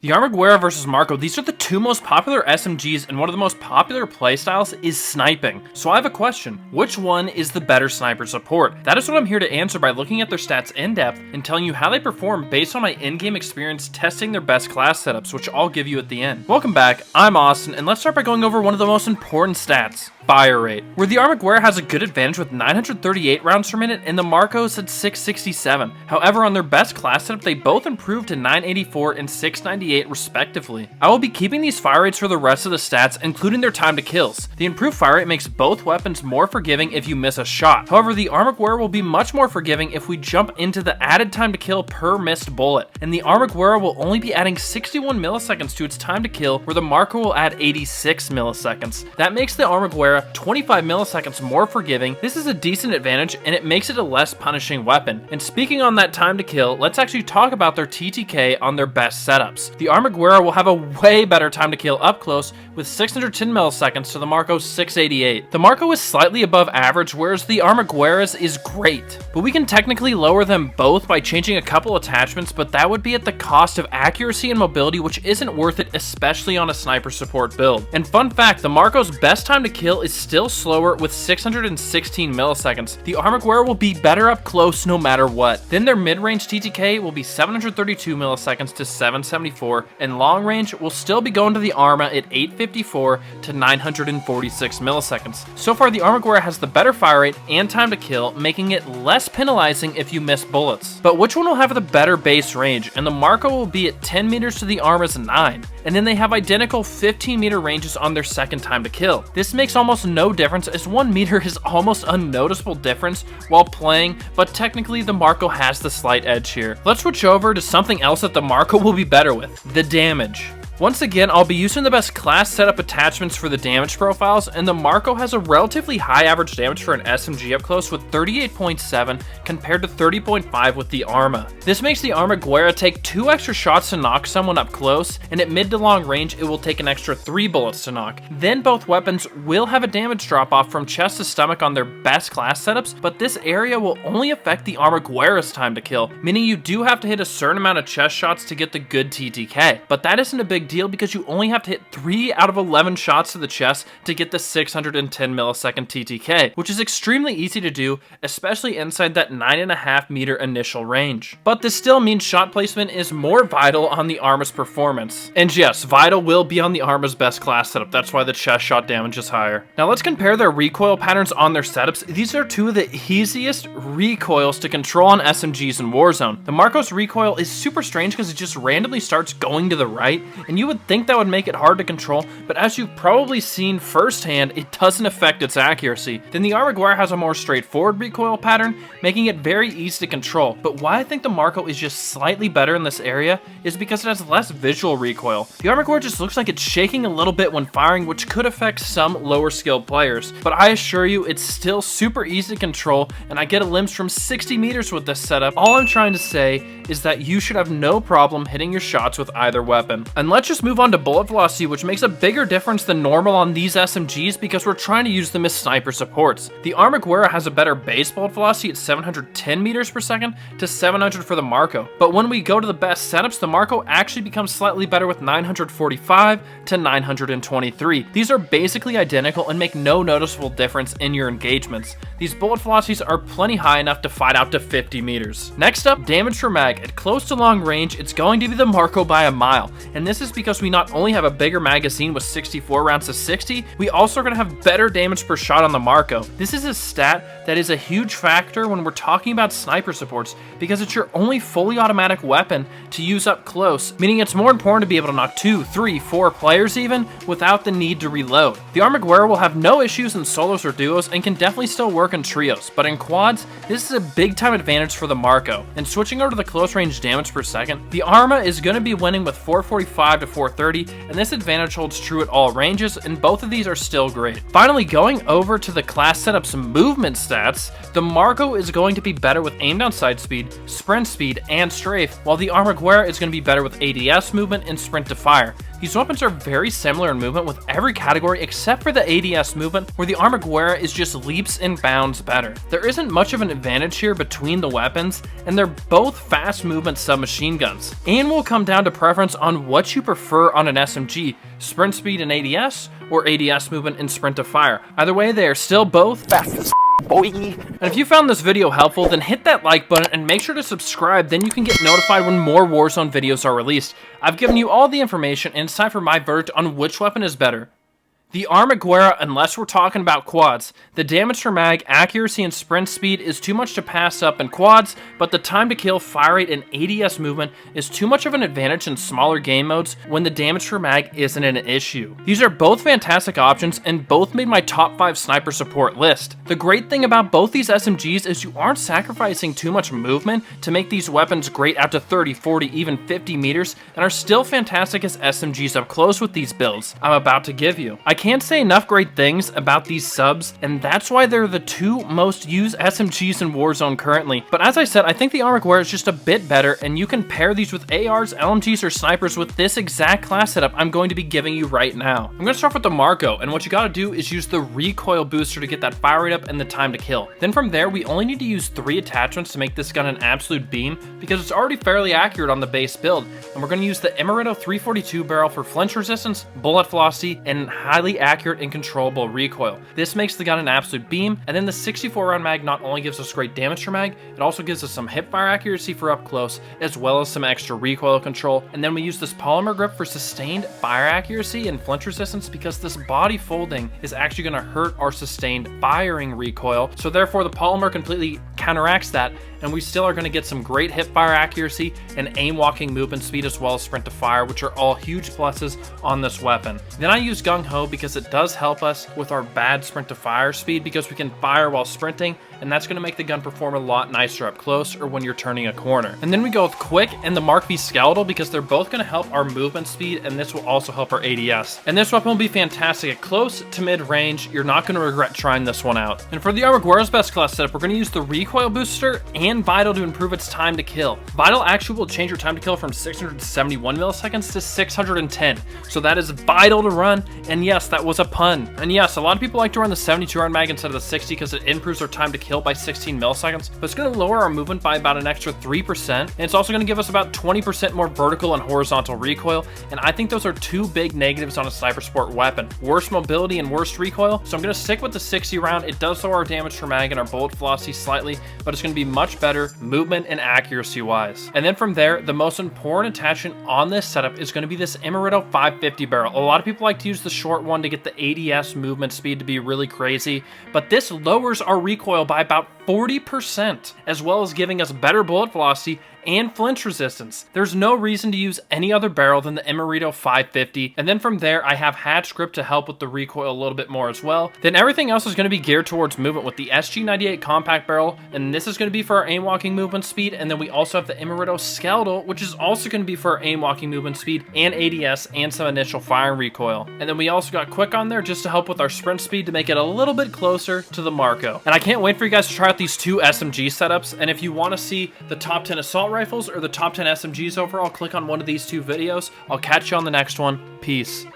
The Armaguerra vs Marco, these are the two most popular SMGs, and one of the most popular playstyles is sniping. So I have a question. Which one is the better sniper support? That is what I'm here to answer by looking at their stats in depth and telling you how they perform based on my in-game experience testing their best class setups, which I'll give you at the end. Welcome back, I'm Austin, and let's start by going over one of the most important stats. Fire rate, where the Armaguerra has a good advantage with 938 rounds per minute and the Marco's at 667. However, on their best class setup, they both improved to 984 and 698 respectively. I will be keeping these fire rates for the rest of the stats, including their time to kills. The improved fire rate makes both weapons more forgiving if you miss a shot. However, the Armaguerra will be much more forgiving if we jump into the added time to kill per missed bullet, and the Armaguerra will only be adding 61 milliseconds to its time to kill, where the Marco will add 86 milliseconds. That makes the Armaguerra 25 milliseconds more forgiving. This is a decent advantage, and it makes it a less punishing weapon. And speaking on that time to kill, let's actually talk about their TTK on their best setups. The Armaguerra will have a way better time to kill up close with 610 milliseconds to the Marco's 688. The Marco is slightly above average, whereas the Armaguerra's is great. But we can technically lower them both by changing a couple attachments, but that would be at the cost of accuracy and mobility, which isn't worth it, especially on a sniper support build. And fun fact, the Marco's best time to kill is still slower with 616 milliseconds. The Armaguerra will be better up close no matter what. Then their mid-range TTK will be 732 milliseconds to 774, and long range will still be going to the Arma at 854 to 946 milliseconds. So far, the Armaguerra has the better fire rate and time to kill, making it less penalizing if you miss bullets. But which one will have the better base range? And the Marco will be at 10 meters to the Arma's 9. And then they have identical 15 meter ranges on their second time to kill. This makes almost no difference, as 1 meter is almost unnoticeable difference while playing, but technically the Marco has the slight edge here. Let's switch over to something else that the Marco will be better with: the damage. Once again, I'll be using the best class setup attachments for the damage profiles, and the Marco has a relatively high average damage for an SMG up close with 38.7 compared to 30.5 with the Arma. This makes the Armaguerra take 2 extra shots to knock someone up close, and at mid to long range it will take an extra 3 bullets to knock. Then both weapons will have a damage drop off from chest to stomach on their best class setups, but this area will only affect the Armaguerra's time to kill, meaning you do have to hit a certain amount of chest shots to get the good TTK. But that isn't a big deal because you only have to hit 3 out of 11 shots to the chest to get the 610 millisecond TTK, which is extremely easy to do, especially inside that 9.5 meter initial range. But this still means shot placement is more vital on the Arma's performance. And yes, vital will be on the Arma's best class setup, that's why the chest shot damage is higher. Now let's compare their recoil patterns on their setups. These are two of the easiest recoils to control on SMGs in Warzone. The Marco's recoil is super strange because it just randomly starts going to the right, and you would think that would make it hard to control, but as you've probably seen firsthand, it doesn't affect its accuracy. Then the Armaguerra has a more straightforward recoil pattern, making it very easy to control. But why I think the Marco is just slightly better in this area is because it has less visual recoil. The Armaguerra just looks like it's shaking a little bit when firing, which could affect some lower skilled players, but I assure you it's still super easy to control, and I get a limbs from 60 meters with this setup. All I'm trying to say is that you should have no problem hitting your shots with either weapon. And let's just move on to bullet velocity, which makes a bigger difference than normal on these SMGs because we're trying to use them as sniper supports. The Armaguerra has a better base bullet velocity at 710 meters per second to 700 for the Marco, but when we go to the best setups, the Marco actually becomes slightly better with 945 to 923. These are basically identical and make no noticeable difference in your engagements. These bullet velocities are plenty high enough to fight out to 50 meters. Next up, damage for mag. At close to long range, it's going to be the Marco by a mile, and this is because we not only have a bigger magazine with 64 rounds to 60, we also are going to have better damage per shot on the Marco. This is a stat that is a huge factor when we're talking about sniper supports because it's your only fully automatic weapon to use up close, meaning it's more important to be able to knock 2, 3, 4 players even without the need to reload. The Armaguerra will have no issues in solos or duos and can definitely still work in trios, but in quads, this is a big time advantage for the Marco. And switching over to the close range damage per second, the Arma is going to be winning with 445 to 430, and this advantage holds true at all ranges, and both of these are still great. Finally, going over to the class setup's movement stats, the Marco is going to be better with aim down sight speed, sprint speed, and strafe, while the Armaguerra is going to be better with ADS movement and sprint to fire. These weapons are very similar in movement with every category except for the ADS movement, where the Armaguerra is just leaps and bounds better. There isn't much of an advantage here between the weapons, and they're both fast movement submachine guns. And will come down to preference on what you prefer on an SMG, sprint speed and ADS, or ADS movement and sprint to fire. Either way, they are still both fast as boy. And if you found this video helpful, then hit that like button and make sure to subscribe, then you can get notified when more Warzone videos are released. I've given you all the information, and it's time for my verdict on which weapon is better. The Armaguerra, unless we're talking about quads, the damage per mag, accuracy, and sprint speed is too much to pass up in quads, but the time to kill, fire rate, and ADS movement is too much of an advantage in smaller game modes when the damage per mag isn't an issue. These are both fantastic options, and both made my top 5 sniper support list. The great thing about both these SMGs is you aren't sacrificing too much movement to make these weapons great out to 30, 40, even 50 meters, and are still fantastic as SMGs up close with these builds I'm about to give you. I can't say enough great things about these subs, and that's why they're the 2 most used SMGs in Warzone currently. But as I said, I think the Armaguerra is just a bit better, and you can pair these with ARs, LMGs, or snipers with this exact class setup I'm going to be giving you right now. I'm going to start with the Marco, and what you gotta do is use the recoil booster to get that fire rate up and the time to kill. Then from there, we only need to use 3 attachments to make this gun an absolute beam, because it's already fairly accurate on the base build, and we're going to use the Amaretto 342 barrel for flinch resistance, bullet velocity, and highly accurate and controllable recoil. This makes the gun an absolute beam, and then the 64 round mag not only gives us great damage per mag, it also gives us some hip fire accuracy for up close, as well as some extra recoil control. And then we use this polymer grip for sustained fire accuracy and flinch resistance, because this body folding is actually going to hurt our sustained firing recoil, so therefore the polymer completely counteracts that, and we still are going to get some great hip fire accuracy and aim walking movement speed, as well as sprint to fire, which are all huge pluses on this weapon. Then I use Gung Ho because it does help us with our bad sprint to fire speed, because we can fire while sprinting, and that's going to make the gun perform a lot nicer up close or when you're turning a corner. And then we go with Quick and the Mark V Skeletal, because they're both going to help our movement speed, and this will also help our ADS. And this weapon will be fantastic at close to mid range. You're not going to regret trying this one out. And for the Armaguerra's best class setup, we're going to use the recoil booster and Vital to improve its time to kill. Vital actually will change your time to kill from 671 milliseconds to 610. So that is vital to run, and yes, that was a pun. And yes, a lot of people like to run the 72 round mag instead of the 60 because it improves their time to kill by 16 milliseconds, but it's going to lower our movement by about an extra 3%, and it's also going to give us about 20% more vertical and horizontal recoil, and I think those are 2 big negatives on a sniper sport weapon: worse mobility and worse recoil. So I'm going to stick with the 60 round. It does lower our damage per mag and our bullet velocity slightly, but it's going to be much better movement and accuracy wise. And then from there, the most important attachment on this setup is going to be this Amaretto 550 barrel. A lot of people like to use the short one to get the ADS movement speed to be really crazy, but this lowers our recoil by about 40%, as well as giving us better bullet velocity and flinch resistance. There's no reason to use any other barrel than the Amaretto 550, and then from there I have hatch grip to help with the recoil a little bit more as well. Then everything else is going to be geared towards movement with the SG98 compact barrel, and this is going to be for our aim walking movement speed. And then we also have the Amaretto Skeletal, which is also going to be for our aim walking movement speed and ADS and some initial firing recoil. And then we also got Quick on there just to help with our sprint speed to make it a little bit closer to the Marco. And I can't wait for you guys to try out these 2 SMG setups, and if you want to see the top 10 assault rifles or the top 10 SMGs overall, click on one of these 2 videos. I'll catch you on the next one. Peace.